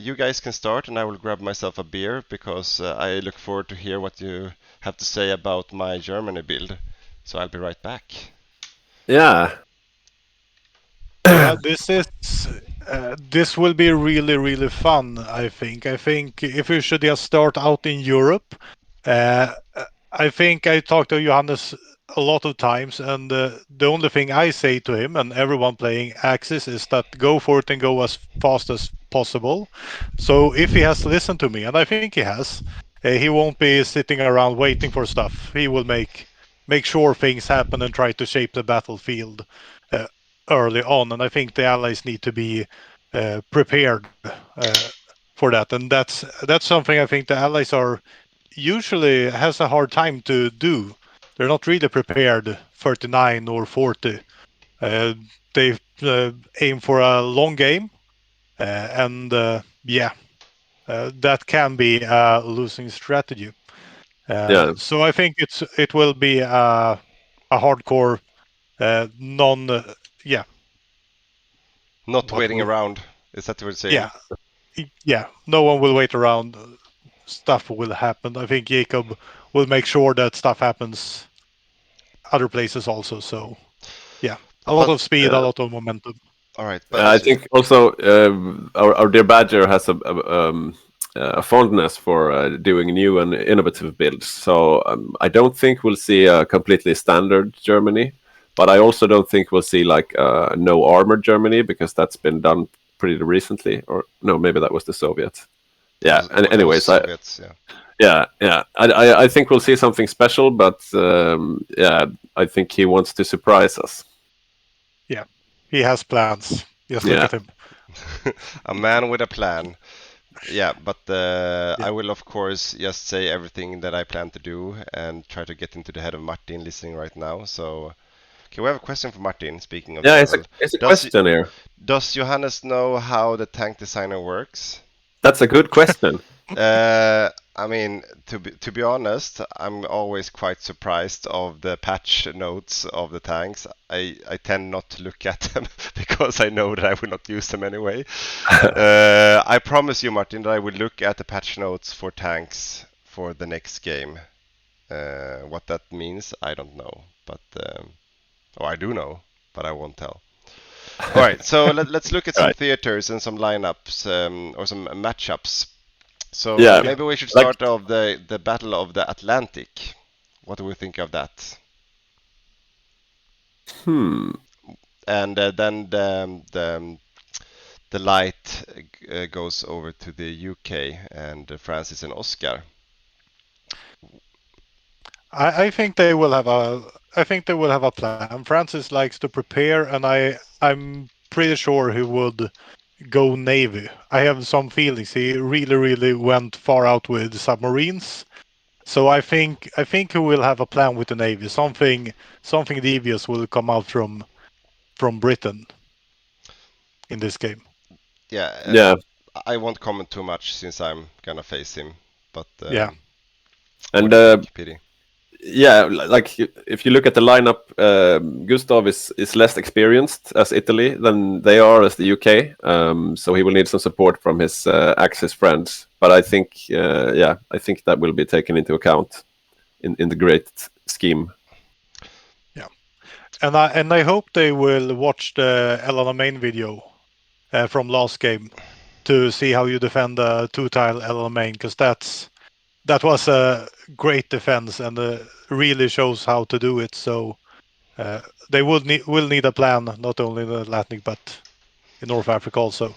you guys can start, and I will grab myself a beer because I look forward to hear what you have to say about my Germany build. So I'll be right back. Yeah. Yeah, this will be really really fun. I think if we should just start out in Europe, uh, I think I talked to Johannes a lot of times, and the only thing I say to him and everyone playing Axis is that go for it and go as fast as possible. So if he has listened to me, and I think he has, he won't be sitting around waiting for stuff. He will make sure things happen and try to shape the battlefield. Uh, Early on, and I think the allies need to be prepared for that. And that's something I think the allies are usually has a hard time to do. They're not really prepared 39 or 40. Uh, they aim for a long game, and yeah, that can be a losing strategy. Yeah. So I think it will be a hardcore non. Yeah, Not what waiting we around. Is that what you're saying? yeah yeah, no one will wait around. Stuff will happen. I think Jacob will make sure that stuff happens other places also. So yeah, a lot But of speed, a Yeah. lot of momentum. all right, but I think also our dear Badger has a fondness for doing new and innovative builds. So I don't think we'll see a completely standard Germany, but I also don't think we'll see like no armored Germany because that's been done pretty recently. Or no, maybe that was the Soviets. Yeah. And that was anyways, Soviets, yeah. I think we'll see something special, but yeah, I think he wants to surprise us. Yeah, he has plans. Just look Yeah. at him. A man with a plan. Yeah, but Yeah. I will of course just say everything that I plan to do and try to get into the head of Martin listening right now. So, okay, we have a question for Martin. Speaking of Yeah, general, it's a does question here. does Johannes know how the tank designer works? That's a good question. I mean, to be honest, I'm always quite surprised of the patch notes of the tanks. I tend not to look at them because I know that I will not use them anyway. I promise you, Martin, that I will look at the patch notes for tanks for the next game. What that means, I don't know, but or I do know, but I won't tell. All right, so let's look at some Right. theaters and some lineups or some matchups. So Yeah. Yeah. maybe we should Like, start off the Battle of the Atlantic. What do we think of that? hmm. And then the light goes over to the UK and Francis and Oscar. I think they will have a. I think they will have a plan. Francis likes to prepare, and I'm pretty sure he would go navy. I have some feelings. He really went far out with submarines. So I think he will have a plan with the navy. Something devious will come out from Britain in this game. Yeah, Yeah. I won't comment too much since I'm gonna face him. But Yeah, what And do you think, Pity? yeah, like if you look at the lineup, Gustav is less experienced as Italy than they are as the UK. So he will need some support from his Axis friends. But I think, yeah, I think that will be taken into account in the great scheme. yeah. And I hope they will watch the Elena main video from last game to see how you defend a two-tile Elena main because that was a great defense and really shows how to do it. So uh, they will need a plan not only in the Atlantic but in North Africa also.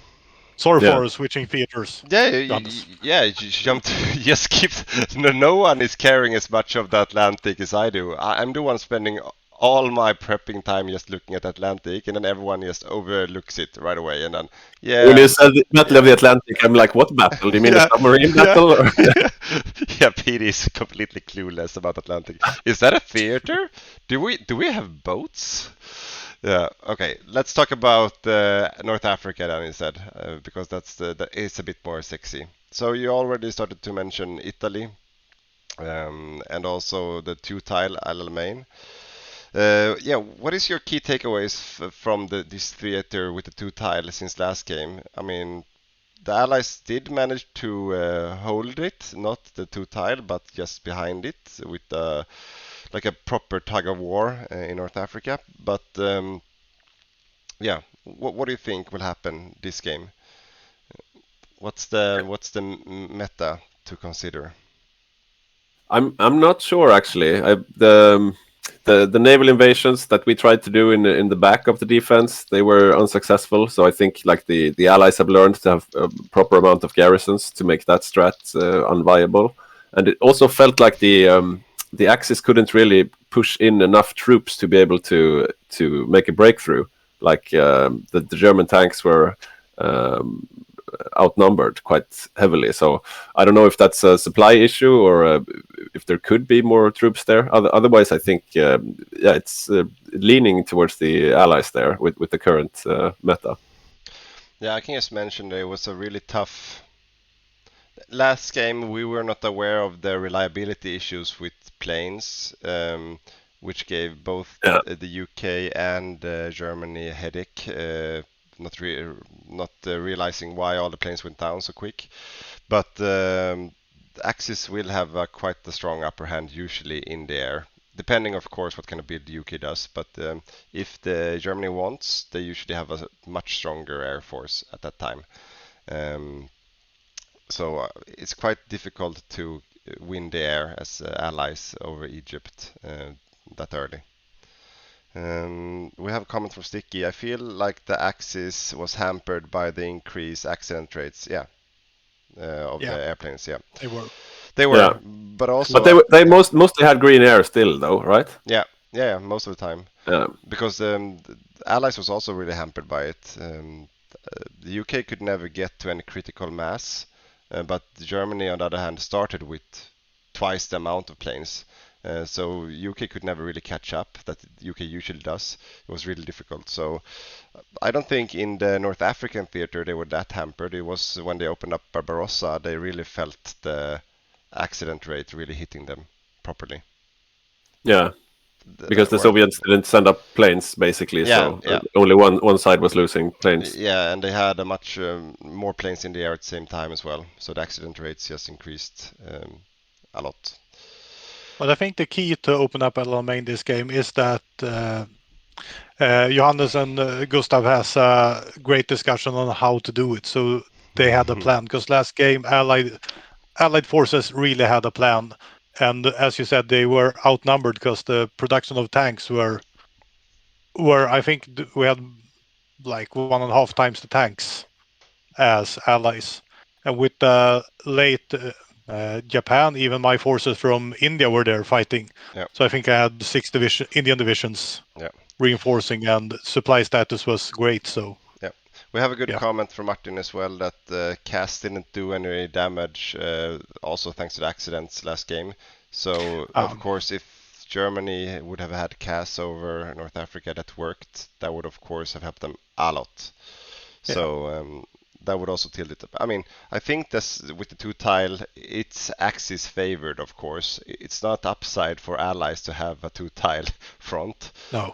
Sorry Yeah. for switching theaters, Yeah, Johannes. yeah. You jumped. Just keep. No one is caring as much of the Atlantic as I do. I'm the one spending all my prepping time just looking at Atlantic, and then everyone just overlooks it right away. And then, When yeah, you said the Battle of yeah, the Atlantic, I'm like, what battle? Do you mean the yeah, submarine yeah, battle? Or? yeah. Pete is completely clueless about Atlantic. Is that a theater? Do we have boats? Yeah. Okay. Let's talk about North Africa then instead, because that is a bit more sexy. So you already started to mention Italy, and also the two-tile Alamein. Yeah. What is your key takeaways from this theater with the two-tile since last game? I mean, the Allies did manage to hold it, not the two tile, but just behind it with like a proper tug of war in North Africa. But yeah, what do you think will happen this game? What's the meta to consider? I'm not sure actually. The naval invasions that we tried to do in the back of the defense, they were unsuccessful. So I think like the allies have learned to have a proper amount of garrisons to make that strat unviable. And it also felt like the Axis couldn't really push in enough troops to be able to make a breakthrough. Like the German tanks were outnumbered quite heavily. So I don't know if that's a supply issue or if there could be more troops there. Otherwise, I think it's leaning towards the allies there with the current meta. Yeah, I can just mention that it was a really tough. Last game we were not aware of the reliability issues with planes, which gave both Yeah. the UK and Germany a headache. Not realizing why all the planes went down so quick. But Axis will have quite a strong upper hand usually in the air, depending of course what kind of build the UK does. But if the Germany wants, they usually have a much stronger air force at that time. So it's quite difficult to win the air as allies over Egypt that early. We have a comment from Sticky. I feel like the Axis was hampered by the increased accident rates. Yeah, of the airplanes. Yeah, they were. they were, Yeah. but also. But they mostly had green air still, though, right? Yeah, most of the time. Yeah. Because the Allies was also really hampered by it. The UK could never get to any critical mass, but Germany, on the other hand, started with twice the amount of planes. So UK could never really catch up that UK usually does. It was really difficult. So I don't think in the North African theater they were that hampered. It was when they opened up Barbarossa they really felt the accident rate really hitting them properly. Yeah. Because the Soviets didn't send up planes, basically, so only one side was losing planes. Yeah, and they had a much more planes in the air at the same time as well, so the accident rates just increased a lot. But I think the key to open up Alamein this game is that Johannes and Gustav has a great discussion on how to do it. So they had a plan because last game Allied forces really had a plan, and as you said, they were outnumbered because the production of tanks were I think we had like 1.5 times the tanks as allies, and with the late Japan, even my forces from India were there fighting. Yeah. So I think I had 6 Indian divisions Yeah. reinforcing, and supply status was great. So yeah, we have a good comment from Martin as well that CAS didn't do any damage, also thanks to the accidents last game. So of course, if Germany would have had CAS over North Africa that worked, that would of course have helped them a lot. So that would also tilt it up. I mean, I think that's with the two tile, it's Axis favored, of course. It's not upside for allies to have a two tile front. No.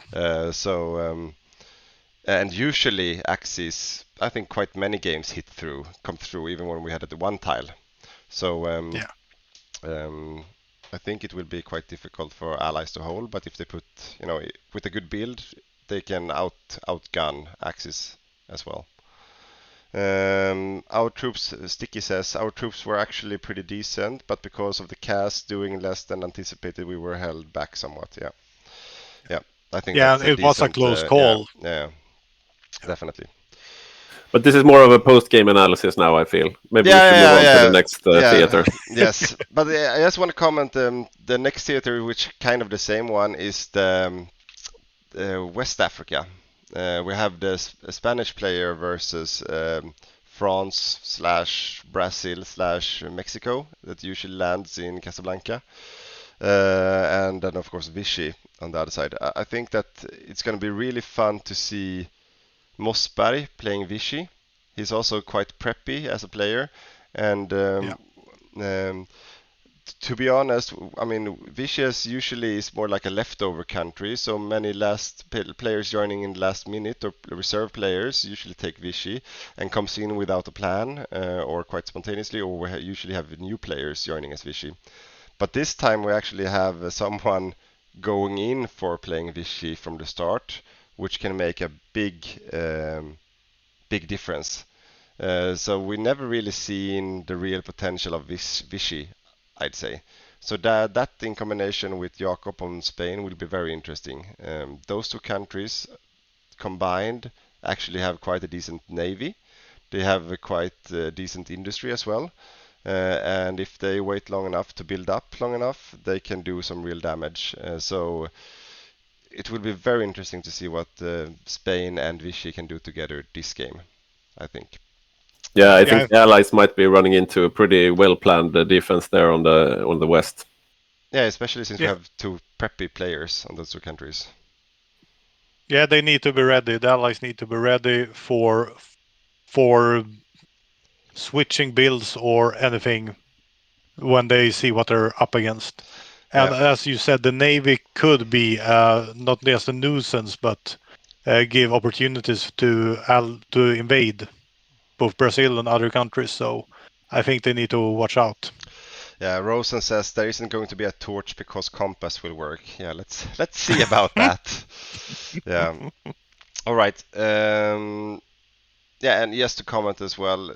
And usually Axis, I think quite many games come through, even when we had the one tile. So I think it will be quite difficult for allies to hold, but if they put, with a good build, they can outgun Axis as well. Our troops, Sticky says, our troops were actually pretty decent, but because of the CAS doing less than anticipated, we were held back somewhat. Yeah, I think that's a it was a close call. Yeah, definitely. But this is more of a post-game analysis now, I feel. Maybe we should move on to the next theater. Yes, but I just want to comment, the next theater, which kind of the same one, is the West Africa. We have the Spanish player versus France/Brazil/Mexico that usually lands in Casablanca. And then, of course, Vichy on the other side. I think that it's going to be really fun to see Mossberg playing Vichy. He's also quite preppy as a player. And to be honest, I mean, Vicious usually is more like a leftover country, so many players joining in last minute or reserve players usually take Vichy and comes in without a plan or quite spontaneously, or we usually have new players joining as Vichy. But this time we actually have someone going in for playing Vichy from the start, which can make a big difference. So we never really seen the real potential of Vichy, I'd say. So that in combination with Jakob on Spain will be very interesting. Those two countries combined actually have quite a decent navy. They have a quite decent industry as well. And if they wait long enough to build up long enough, they can do some real damage. So it will be very interesting to see what Spain and Vichy can do together this game, I think. Yeah, I Yeah, think the Allies might be running into a pretty well planned defense there on the west. Yeah, especially since we yeah, have two preppy players on those two countries. yeah. They need to be ready. The allies need to be ready for switching builds or anything when they see what they're up against. And Yeah, as you said, the navy could be not just a nuisance, but give opportunities to invade both Brazil and other countries. So I think they need to watch out. yeah. Rosen says there isn't going to be a torch because compass will work. Yeah, let's see about that. Yeah. All right. Yeah, and yes, to comment as well,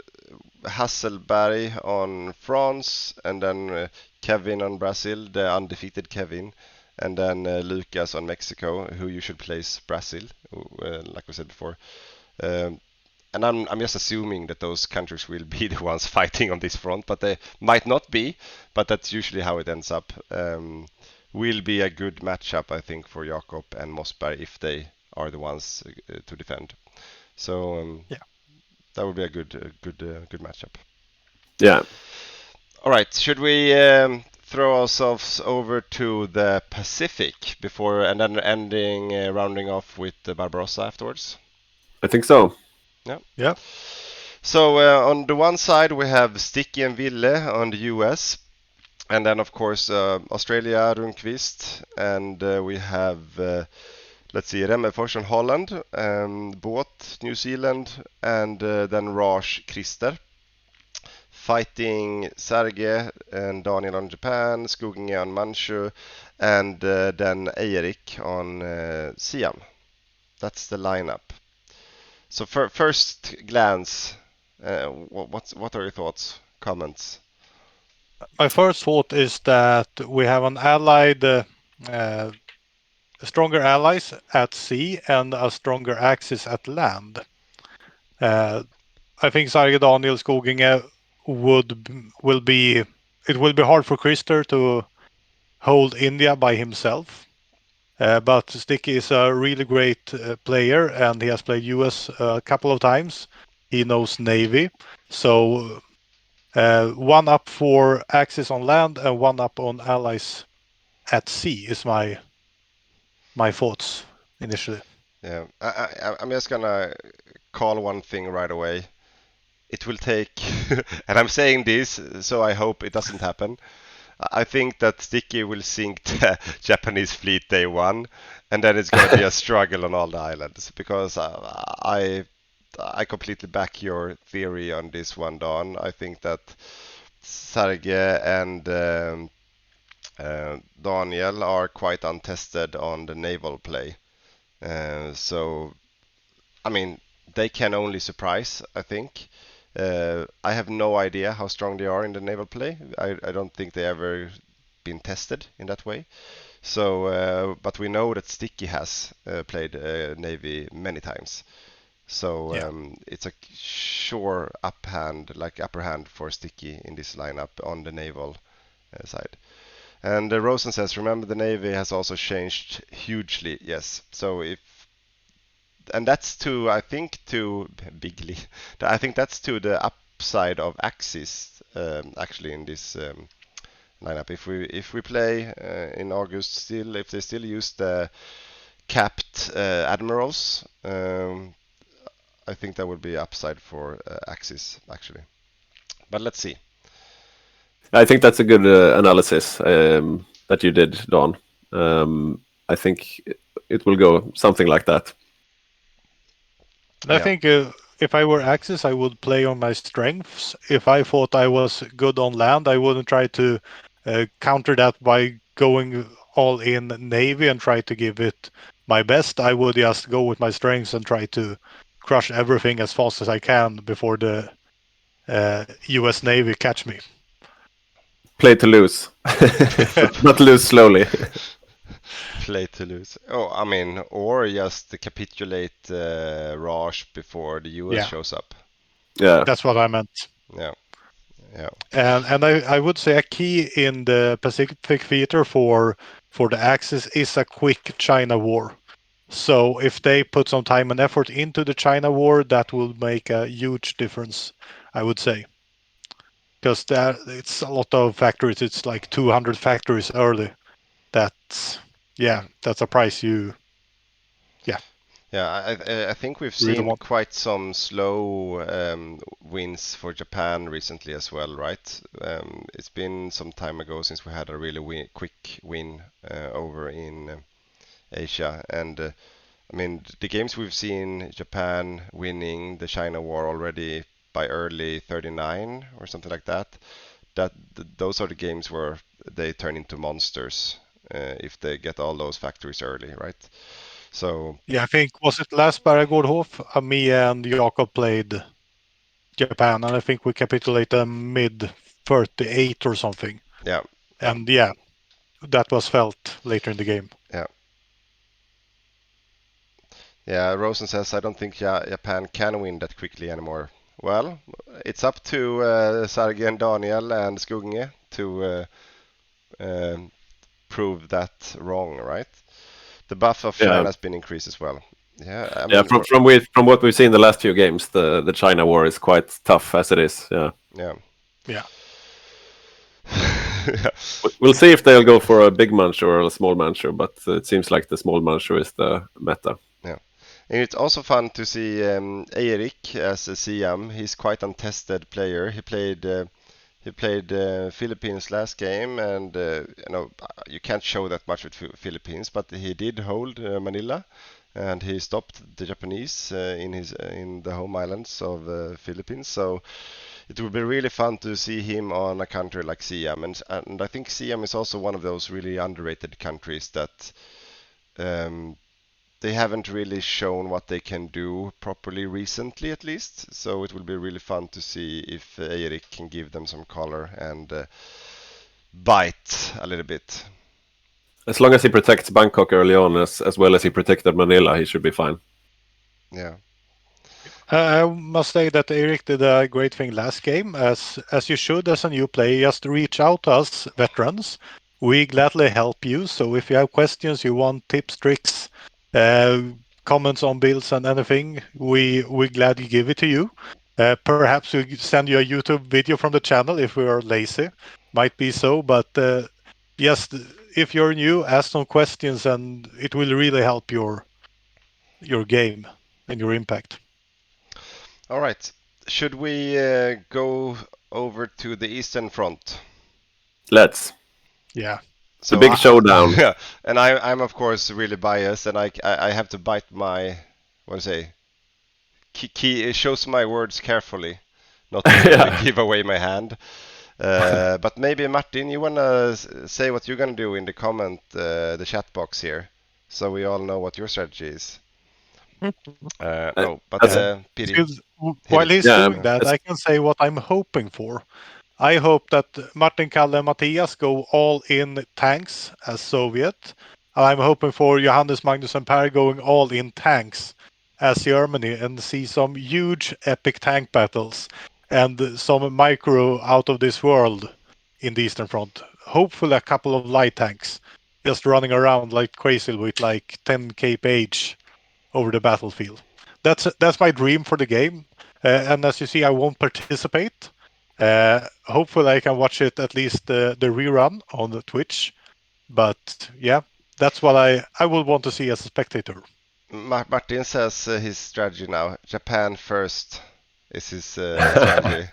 Hasselberg on France, and then Kevin on Brazil, the undefeated Kevin, and then Lucas on Mexico, who you should place Brazil, like we said before. Um, and I'm just assuming that those countries will be the ones fighting on this front, but they might not be. But that's usually how it ends up. Will be a good matchup, I think, for Jakob and Mossberg if they are the ones to defend. So Yeah. that would be a good matchup. Yeah, All right, should we throw ourselves over to the Pacific before and then rounding off with the Barbarossa afterwards? I think so. Yeah. Yeah. So on the one side we have Sticky and Ville on the US, and then of course Australia, Rundqvist, and we have let's see, Remmerfors on Holland, Båt, New Zealand, and then Raj Christer. Fighting Sergej and Daniel on Japan, Skoginge on Manchu, and then Eirik on Siam. That's the lineup. So first glance, what are your thoughts, comments? My first thought is that we have an allied, stronger allies at sea and a stronger axis at land. Uh, I think Sarge Daniel Skoginge will be it will be hard for Krister to hold India by himself. But Sticky is a really great player and he has played US a couple of times. He knows Navy. So one up for Axis on land and one up on allies at sea is my thoughts initially. Yeah, I'm just gonna call one thing right away. It will take, and I'm saying this, so I hope it doesn't happen. I think that Sticky will sink the Japanese fleet day one, and then it's going to be a struggle on all the islands because I completely back your theory on this one, Don. I think that Sergej and Daniel are quite untested on the naval play. So, I mean, they can only surprise, I think. I have no idea how strong they are in the naval play. I don't think they ever been tested in that way. So, but we know that Sticky has played Navy many times. So Yeah. it's a sure upper hand for Sticky in this lineup on the naval side. And Rosen says, remember the Navy has also changed hugely. Yes. So if and that's to I think to bigly. I think that's to the upside of Axis actually in this lineup. If we play in August still, if they still use the capped admirals, I think that would be upside for Axis actually. But let's see. I think that's a good analysis that you did, Don. I think it will go something like that. And I Yeah. think if I were Axis, I would play on my strengths. If I thought I was good on land, I wouldn't try to counter that by going all in Navy and try to give it my best. I would just go with my strengths and try to crush everything as fast as I can before the US Navy catch me. Play to lose, but lose slowly. Play to lose. Oh, I mean, or just capitulate Raj before the US Yeah, shows up. Yeah, that's what I meant. Yeah, yeah, And I would say a key in the Pacific theater for the Axis is a quick China war. So if they put some time and effort into the China war, that will make a huge difference, I would say. Because it's a lot of factories. It's like 200 factories early. That's yeah, that's a price you yeah yeah. I think we've really seen want. quite some slow wins for Japan recently as well, right? It's been some time ago since we had a really quick win over in Asia, and I mean, the games we've seen Japan winning the China War already by early 39 or something like that. Those are the games where they turn into monsters if they get all those factories early, right? So Yeah, I think was it last BadgerBed, me and Jakob played Japan, and I think we capitulated mid 38 or something. yeah, And yeah, that was felt later in the game. yeah, yeah. Rosen says I don't think Japan can win that quickly anymore. Well, it's up to Sergej and Daniel and Skugne to um, prove that wrong, right? The buff of yeah, China has been increased as well. Yeah, I yeah. mean, From what we've seen the last few games, the China war is quite tough as it is. Yeah, yeah. Yeah. Yeah. we'll see if they'll go for a big manchu or a small manchu, but it seems like the small manchu is the meta. Yeah. And it's also fun to see Eirik as a CM. He's quite untested player. He played Philippines last game, and you can't show that much with Philippines, but he did hold Manila, and he stopped the Japanese in the home islands of Philippines. So it would be really fun to see him on a country like Siam, and I think Siam is also one of those really underrated countries that um, they haven't really shown what they can do properly recently, at least. So it will be really fun to see if Eirik can give them some color and bite a little bit. As long as he protects Bangkok early on, as well as he protected Manila, he should be fine. Yeah. I must say that Eric did a great thing last game, as you should as a new player. Just reach out to us, veterans. We gladly help you. So if you have questions, you want tips, tricks, uh, comments on builds and anything, we gladly give it to you. Perhaps we send you a YouTube video from the channel if we are lazy. Might be so, but yes, if you're new, ask some questions, and it will really help your game and your impact. All right. Should we go over to the Eastern Front? Let's. Yeah. The So big showdown. yeah, and I'm of course really biased, and I have to bite my what to say key shows my words carefully, not to Yeah. give away my hand. But maybe Martin, you wanna say what you're gonna do in the the chat box here, so we all know what your strategy is. Uh, No, but that's, Piri, Since hit while it. he's yeah. doing that, That's, I can say what I'm hoping for. I hope that Martin, Kalle, and Matthias go all in tanks as Soviet. I'm hoping for Johannes, Magnus, and Per going all in tanks as Germany and see some huge epic tank battles and some micro out of this world in the Eastern Front. Hopefully, a couple of light tanks just running around like crazy with like 10k page over the battlefield. That's my dream for the game. And as you see, I won't participate. Hopefully, I can watch it at least the rerun on the Twitch. But yeah, that's what I would want to see as a spectator. Martin says his strategy now. Japan first is his strategy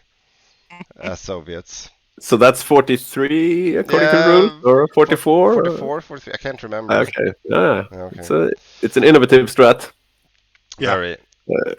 as Soviets. So that's 43 according to the rules, or 44? 44, 43. I can't remember. Okay, yeah, Okay. it's an innovative strat. Yeah. Very.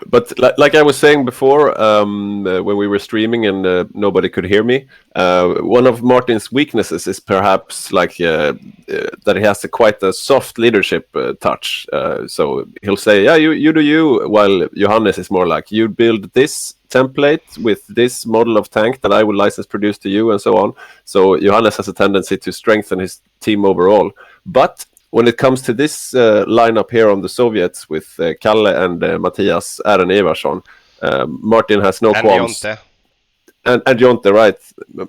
But like I was saying before, when we were streaming and nobody could hear me, one of Martin's weaknesses is perhaps like that he has quite a soft leadership touch. So he'll say, "Yeah, you do you," while Johannes is more like, "You build this template with this model of tank that I will license produce to you," and so on. So Johannes has a tendency to strengthen his team overall, but when it comes to this lineup here on the Soviets with Kalle and Matthias Aaron Eversson, Martin has no And qualms. Jonte. And Jonte, right?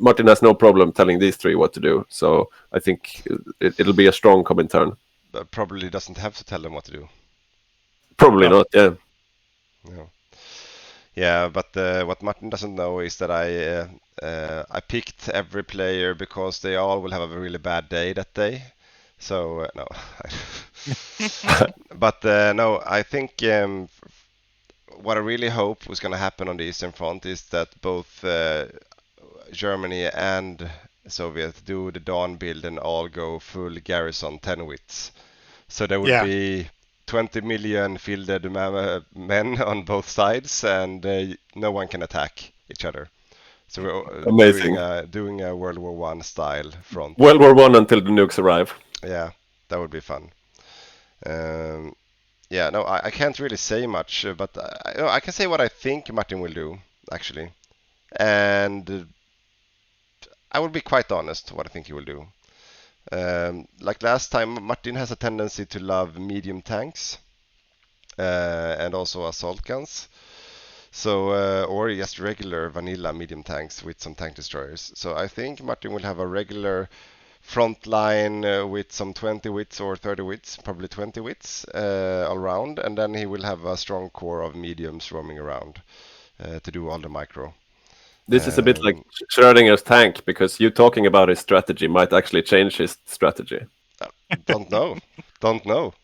Martin has no problem telling these three what to do. So I think it'll be a strong Comintern. But probably doesn't have to tell them what to do. Probably No. not, yeah. No. Yeah, but what Martin doesn't know is that I picked every player because they all will have a really bad day that day. So no. But no, I think what I really hope was going to happen on the Eastern Front is that both Germany and Soviet do the Dawn build and all go full garrison 10 wits. So there would Yeah. be 20 million fielded men on both sides, and no one can attack each other. So we're Amazing. doing a World War One style front. World War One until the nukes arrive. Yeah, that would be fun. Yeah, no, I can't really say much, but I can say what I think Martin will do, actually. And I will be quite honest what I think he will do. Like last time, Martin has a tendency to love medium tanks and also assault guns. So, or just regular vanilla medium tanks with some tank destroyers. So I think Martin will have a regular front line with some 20 wits or 30 wits, probably 20 wits all around, and then he will have a strong core of mediums roaming around to do all the micro. This is a bit like Schrödinger's tank, because you talking about his strategy might actually change his strategy. Don't know. Don't know.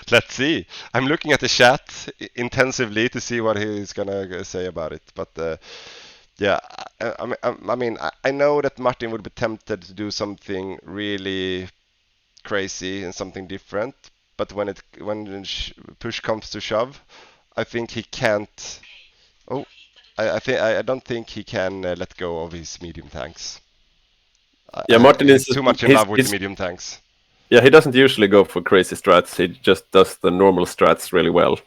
Let's see. I'm looking at the chat intensively to see what he's gonna say about it. But yeah, I know that Martin would be tempted to do something really crazy and something different. But when push comes to shove, I think he can't. Oh, I don't think he can let go of his medium tanks. Yeah, Martin He's is too much in love with the medium tanks. Yeah, he doesn't usually go for crazy strats. He just does the normal strats really well.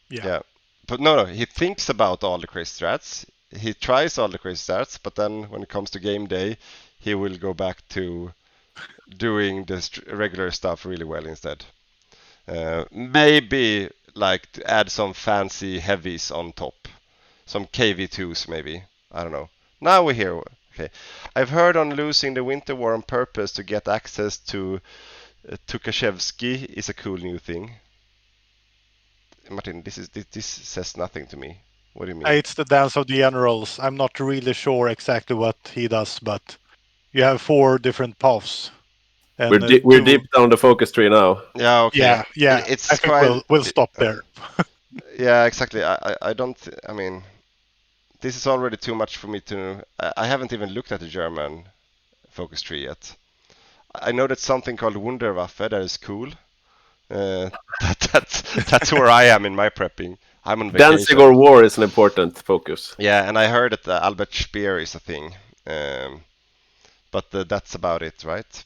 Yeah. But no, he thinks about all the crazy strats. He tries all the crazy strats, but then when it comes to game day, he will go back to doing the regular stuff really well instead. Maybe like to add some fancy heavies on top. Some KV2s maybe. I don't know. Now we're here. Okay. I've heard on losing the Winter War on purpose to get access to Tukashevsky is a cool new thing. Martin, this says nothing to me. What do you mean? It's the Dance of the Generals. I'm not really sure exactly what he does, but you have 4 different paths. And We're deep down the focus tree now. Yeah, okay. Yeah. It's I think quite. we'll stop there. Yeah, exactly. I don't. I mean, this is already too much for me to. I haven't even looked at the German focus tree yet. I know that something called Wunderwaffe that is cool. That's where I am in my prepping. I'm on vacation. Dancing or war is an important focus. Yeah, and I heard that Albert Speer is a thing. But that's about it, right?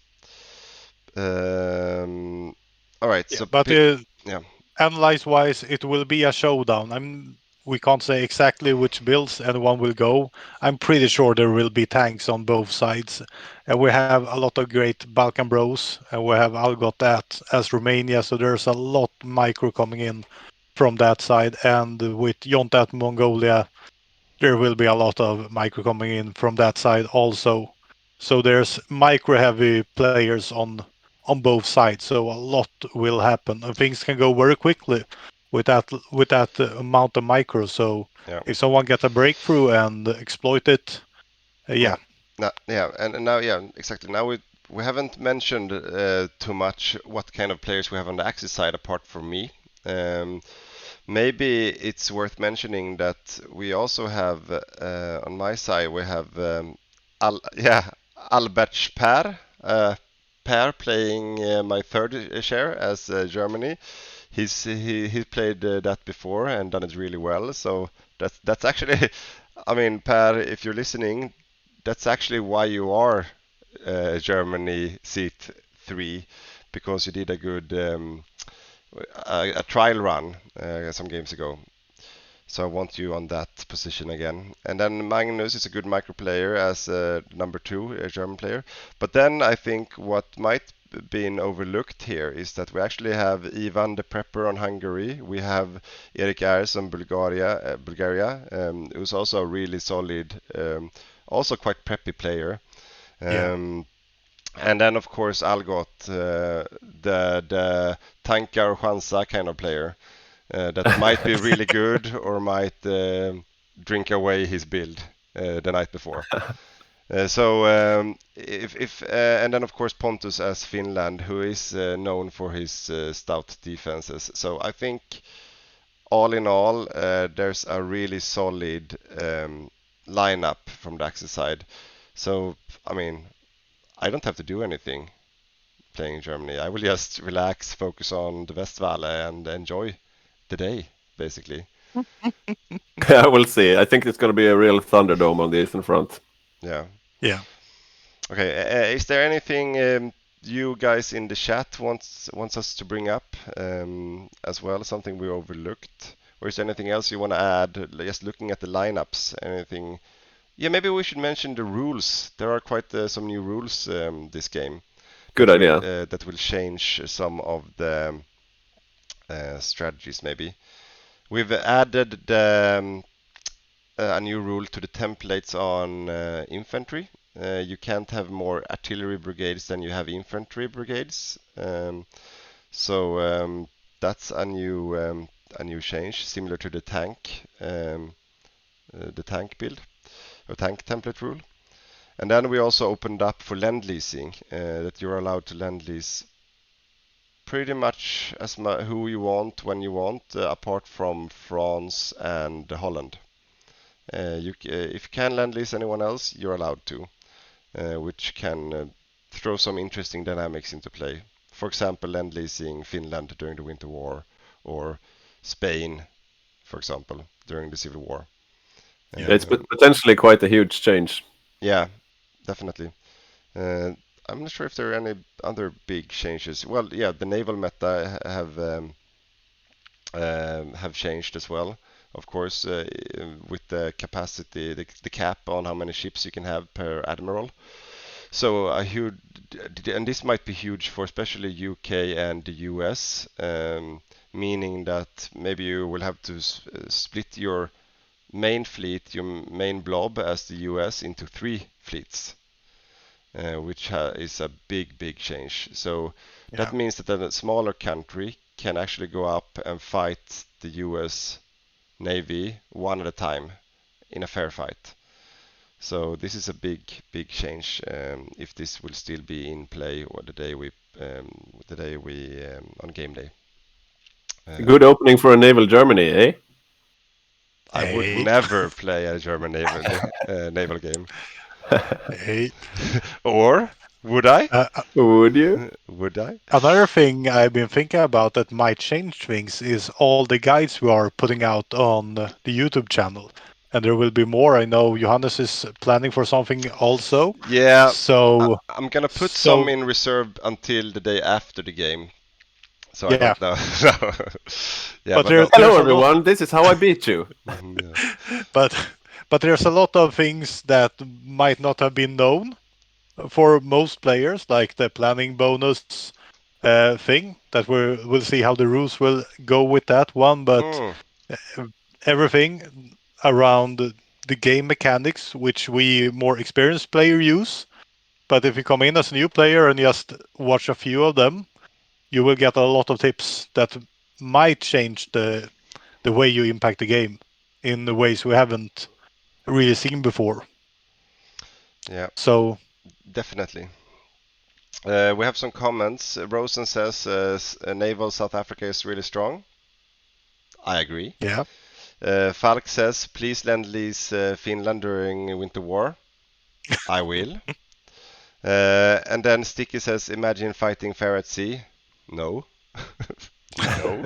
All right. Yeah, So, but yeah. analyze-wise, it will be a showdown. We can't say exactly which builds anyone will go. I'm pretty sure there will be tanks on both sides. And we have a lot of great Balkan bros, and we have Algot as Romania, so there's a lot micro coming in from that side. And with Yontat Mongolia, there will be a lot of micro coming in from that side also. So there's micro heavy players on both sides. So a lot will happen, and things can go very quickly with that amount of micro. So Yeah. if someone get a breakthrough and exploit it, yeah. Yeah, and now, yeah, exactly. Now we haven't mentioned too much what kind of players we have on the Axis side apart from me. Maybe it's worth mentioning that we also have on my side we have Albert Per. Per playing my third share as Germany. He played that before and done it really well. So that's actually, I mean, Per, if you're listening, that's actually why you are Germany seat 3, because you did a good a trial run some games ago. So I want you on that position again. And then Magnus is a good micro player as number 2, a German player. But then I think what might been overlooked here is that we actually have Ivan the Prepper on Hungary. We have Erik Ars on Bulgaria, who's also a really solid, also quite preppy player. Yeah. And then of course Algot, the Tankar Chansa kind of player that might be really good or might drink away his build the night before. So if and then of course Pontus as Finland, who is known for his stout defenses. So I think all in all, there's a really solid lineup from the Axis side. So I mean, I don't have to do anything playing in Germany. I will just relax, focus on the Westwelle, and enjoy the day, basically. Yeah, we'll see. I think it's going to be a real Thunderdome on the Eastern Front. Yeah. Yeah. Okay. Is there anything you guys in the chat wants us to bring up as well? Something we overlooked, or is there anything else you want to add? Just looking at the lineups, anything? Yeah, maybe we should mention the rules. There are quite some new rules this game. Good idea. That will change some of the strategies, maybe. We've added a new rule to the templates on infantry. You can't have more artillery brigades than you have infantry brigades. So that's a new change, similar to the tank build or tank template rule. And then we also opened up for lend leasing, that you're allowed to lend lease pretty much who you want when you want, apart from France and Holland. If you can lend lease anyone else, you're allowed to, which can throw some interesting dynamics into play. For example, lend leasing Finland during the Winter War, or Spain, for example, during the Civil War. It's potentially quite a huge change. Yeah, definitely. I'm not sure if there are any other big changes. Well, yeah, the naval meta have changed as well. Of course, with the capacity, the cap on how many ships you can have per admiral. So a huge, and this might be huge for especially UK and the US, meaning that maybe you will have to split your main fleet, your main blob as the US, into 3 fleets. Which is a big change. So that means that a smaller country can actually go up and fight the US Navy one at a time in a fair fight. So this is a big change, if this will still be in play or the day we on game day. Good opening for a naval Germany, eh? I would Hey. never play a German naval game. Hey. Or would I? Would you? Would I? Another thing I've been thinking about that might change things is all the guides we are putting out on the YouTube channel. And there will be more. I know Johannes is planning for something also. Yeah, So I'm gonna put some in reserve until the day after the game. So I yeah. don't know. Yeah, But but there's Hello, a everyone. This is how I beat you. yeah. but there's a lot of things that might not have been known for most players, like the planning bonus thing. That we'll see how the rules will go with that one. But Mm, everything around the game mechanics, which we more experienced player use. But if you come in as a new player and just watch a few of them, you will get a lot of tips that might change the way you impact the game in the ways we haven't really seen before. yeah, So definitely. We have some comments. Rosen says naval South Africa is really strong. I agree. yeah, Falk says please lend lease Finland during Winter War. I will. And then Sticky says, imagine fighting fair at sea. No. No.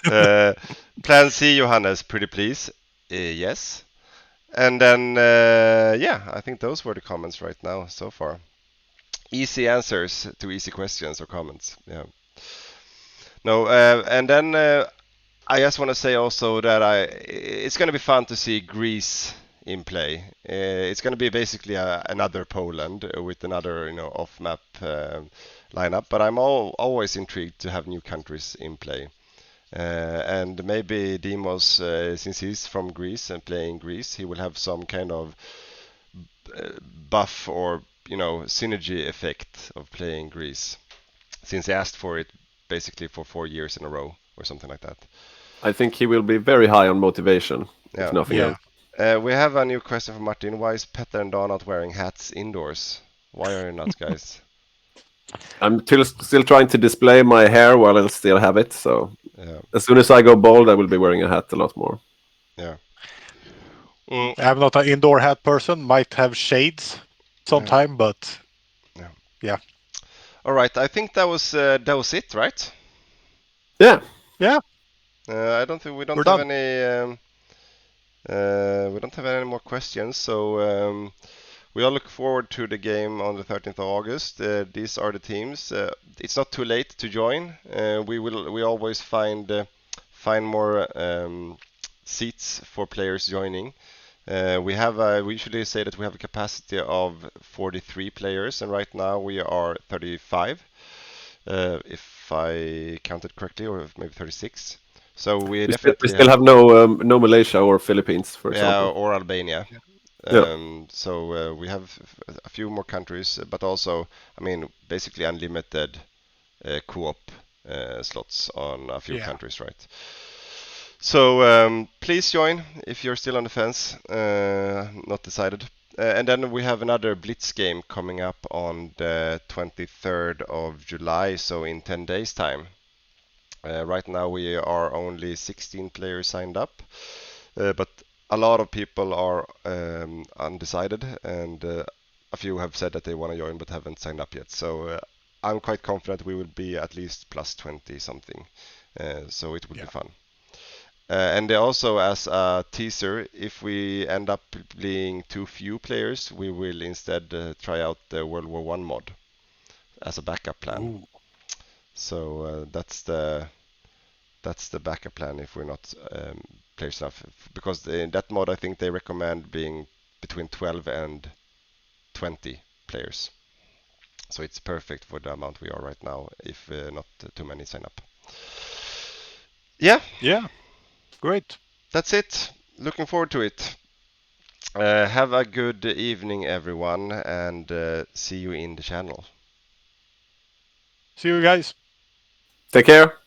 uh, Plan C, Johannes, pretty please. Yes. And then, yeah, I think those were the comments right now so far. Easy answers to easy questions or comments. Yeah. No, and then I just want to say also that it's going to be fun to see Greece in play. It's going to be basically another Poland with another, off-map lineup. But I'm always intrigued to have new countries in play. And maybe Demos, since he's from Greece and playing Greece, he will have some kind of buff or synergy effect of playing Greece, since he asked for it basically for 4 years in a row or something like that. I think he will be very high on motivation, Yeah. if nothing Yeah. else. We have a new question from Martin. Why is Petter and Dawn not wearing hats indoors? Why are you not, guys? I'm still trying to display my hair while I still have it. So Yeah. as soon as I go bald, I will be wearing a hat a lot more. Yeah. I'm not an indoor hat person. Might have shades sometime, but Yeah. yeah. All right. I think that was it, right? Yeah. Yeah. I don't think we don't We're have done. any. We don't have any more questions, so we all look forward to the game on the 13th of August. These are the teams. It's not too late to join. We always find more seats for players joining. We usually say that we have a capacity of 43 players, and right now we are 35, if I counted correctly, or maybe 36. So we We definitely still have no Malaysia or Philippines, for example. or Albania. Yeah. So we have a few more countries, but also, I mean, basically unlimited co-op slots on a few Yeah. countries, right? So please join if you're still on the fence, not decided. And then we have another Blitz game coming up on the 23rd of July, so in 10 days' time. Right now we are only 16 players signed up, but a lot of people are undecided, and a few have said that they want to join but haven't signed up yet. So I'm quite confident we will be at least plus 20 something, so it will be fun. And also, as a teaser, if we end up being too few players, we will instead try out the World War One mod as a backup plan. Ooh. So that's the backup plan if we're not players enough. Because in that mod, I think they recommend being between 12 and 20 players. So it's perfect for the amount we are right now, if not too many sign up. Yeah. Yeah. Great. That's it. Looking forward to it. Have a good evening, everyone, and see you in the channel. See you guys. Take care.